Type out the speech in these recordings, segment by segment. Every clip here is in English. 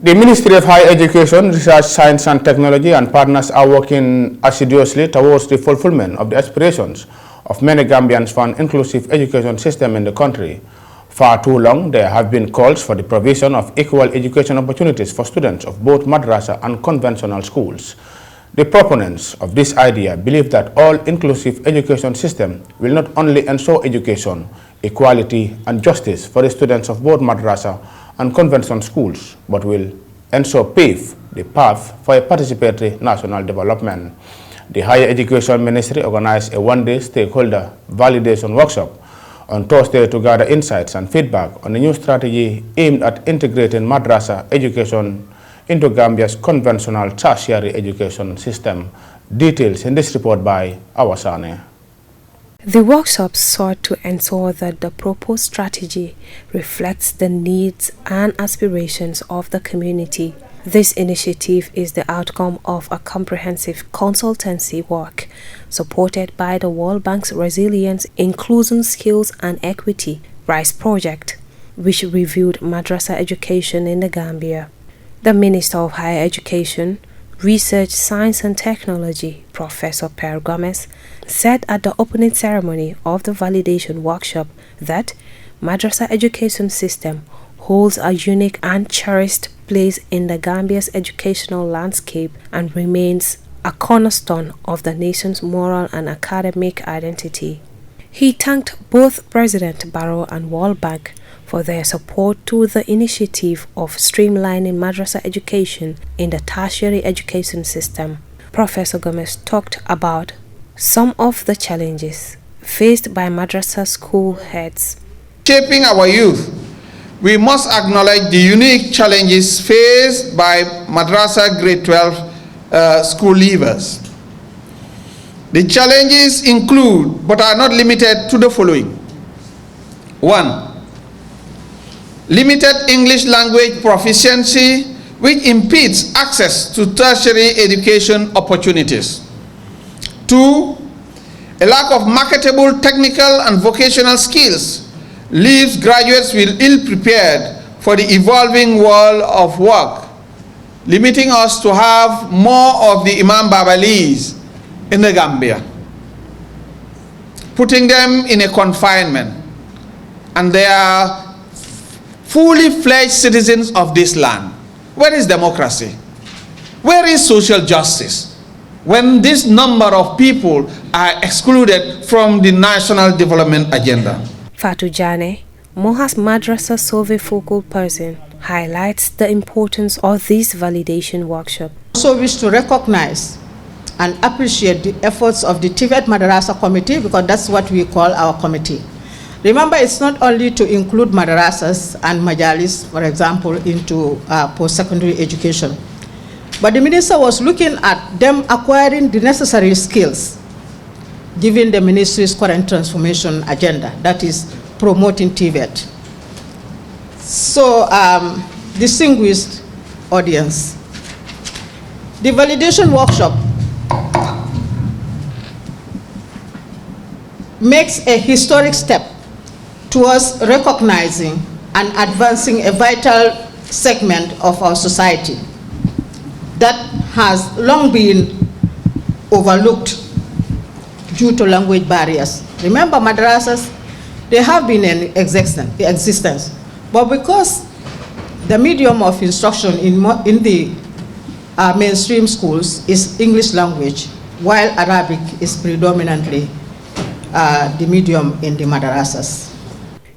The Ministry of Higher Education, Research, Science and Technology and partners are working assiduously towards the fulfillment of the aspirations of many Gambians for an inclusive education system in the country. Far too long, there have been calls for the provision of equal education opportunities for students of both Madrasa and conventional schools. The proponents of this idea believe that all inclusive education system will not only ensure education, equality and justice for the students of both Madrasa and conventional schools, but will ensure pave the path for a participatory national development. The Higher Education Ministry organized a one-day stakeholder validation workshop on Thursday to gather insights and feedback on a new strategy aimed at integrating Madrasa education into Gambia's conventional tertiary education system. Details in this report by Awasane. The workshop sought to ensure that the proposed strategy reflects the needs and aspirations of the community. This initiative is the outcome of a comprehensive consultancy work supported by the World Bank's Resilience, Inclusion, Skills and Equity RISE project, which reviewed Madrasa education in the Gambia. The Minister of Higher Education, Research, Science and Technology, Professor Per Gomez, said at the opening ceremony of the validation workshop that Madrasa education system holds a unique and cherished place in the Gambia's educational landscape and remains a cornerstone of the nation's moral and academic identity. He thanked both President Barrow and World Bank for their support to the initiative of streamlining Madrasa education in the tertiary education system. Professor Gomez talked about some of the challenges faced by Madrasa school heads. Shaping our youth, we must acknowledge the unique challenges faced by Madrasa grade 12 school leavers. The challenges include, but are not limited to, the following. 1. Limited English language proficiency, which impedes access to tertiary education opportunities. 2. A lack of marketable technical and vocational skills leaves graduates ill-prepared for the evolving world of work, limiting us to have more of the Imam Babalis in the Gambia, putting them in a confinement, and they are fully fledged citizens of this land. Where is democracy? Where is social justice when this number of people are excluded from the national development agenda? Fatou Jane, Moha's Madrasa survey focal person, highlights the importance of this validation workshop. I also wish to recognize and appreciate the efforts of the TVET Madrasa committee, because that's what we call our committee. Remember, it's not only to include madrasas and majalis, for example, into post-secondary education, but the minister was looking at them acquiring the necessary skills given the ministry's current transformation agenda, that is promoting TVET. So, distinguished audience, the validation workshop makes a historic step towards recognizing and advancing a vital segment of our society that has long been overlooked due to language barriers. Remember, madrasas, they have been in existence, but because the medium of instruction in the mainstream schools is English language, while Arabic is predominantly the medium in the madrasas.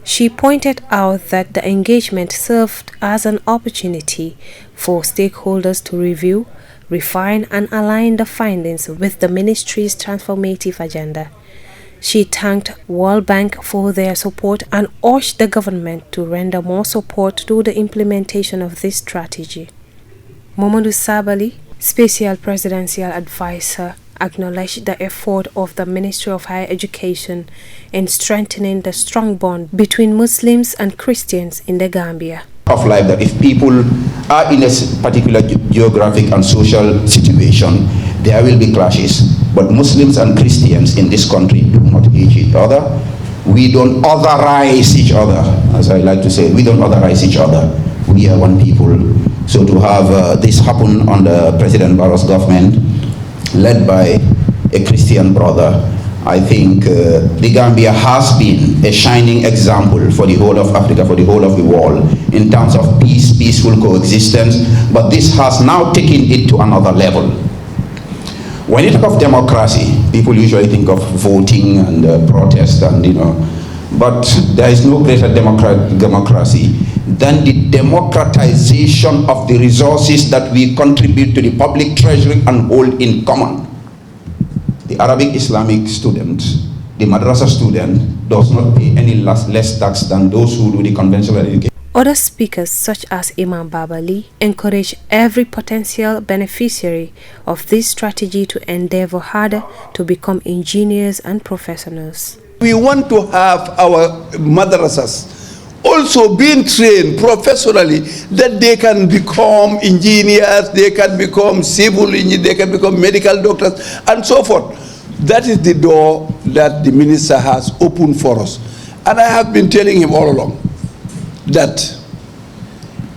She pointed out that the engagement served as an opportunity for stakeholders to review, refine and align the findings with the ministry's transformative agenda. She thanked World Bank for their support and urged the government to render more support to the implementation of this strategy. Mamadou Sabali, Special Presidential Advisor, acknowledged the effort of the Ministry of Higher Education in strengthening the strong bond between Muslims and Christians in the Gambia. Of life, that if people are in a particular geographic and social situation, there will be clashes. But Muslims and Christians in this country do not hate each other. We don't otherize each other, as I like to say. We don't otherize each other. We are one people. So to have this happen under President Barrow's government, led by a Christian brother, I think the Gambia has been a shining example for the whole of Africa, for the whole of the world, in terms of peace, peaceful coexistence, but this has now taken it to another level. When you talk of democracy, people usually think of voting and protest and, but there is no greater democracy than the democratization of the resources that we contribute to the public treasury and hold in common. The Arabic Islamic student, the Madrasa student, does not pay any less tax than those who do the conventional education. Other speakers, such as Imam Babali, encourage every potential beneficiary of this strategy to endeavor harder to become engineers and professionals. We want to have our madrasas also being trained professionally, that they can become engineers, they can become civil engineers, they can become medical doctors, and so forth. That is the door that the minister has opened for us. And I have been telling him all along that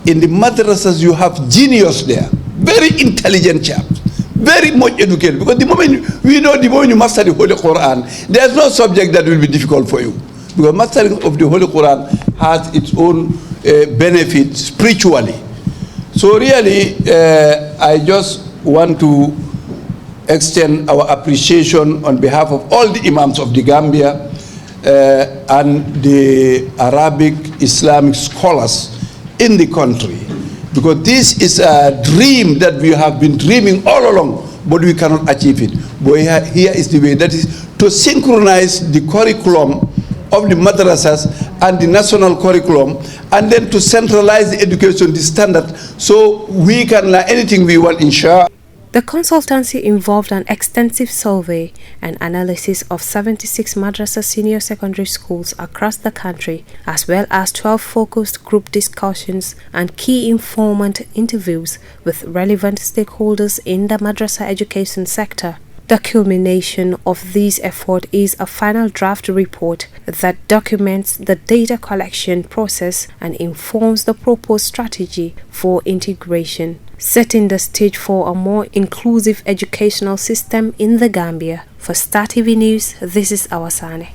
in the madrasas you have genius there, very intelligent chaps, very much educated, because the moment you master the Holy Quran, there's no subject that will be difficult for you, because mastering of the Holy Quran has its own benefit spiritually. So really, I just want to extend our appreciation on behalf of all the imams of the Gambia and the Arabic Islamic scholars in the country, because this is a dream that we have been dreaming all along, but we cannot achieve it. But here is the way, that is to synchronize the curriculum of the madrasas and the national curriculum, and then to centralize the education, the standard, so we can learn anything we want, inshallah. The consultancy involved an extensive survey and analysis of 76 Madrasa senior secondary schools across the country, as well as 12 focused group discussions and key informant interviews with relevant stakeholders in the Madrasa education sector. The culmination of this effort is a final draft report that documents the data collection process and informs the proposed strategy for integration, setting the stage for a more inclusive educational system in the Gambia. For Star TV News, this is Awasane.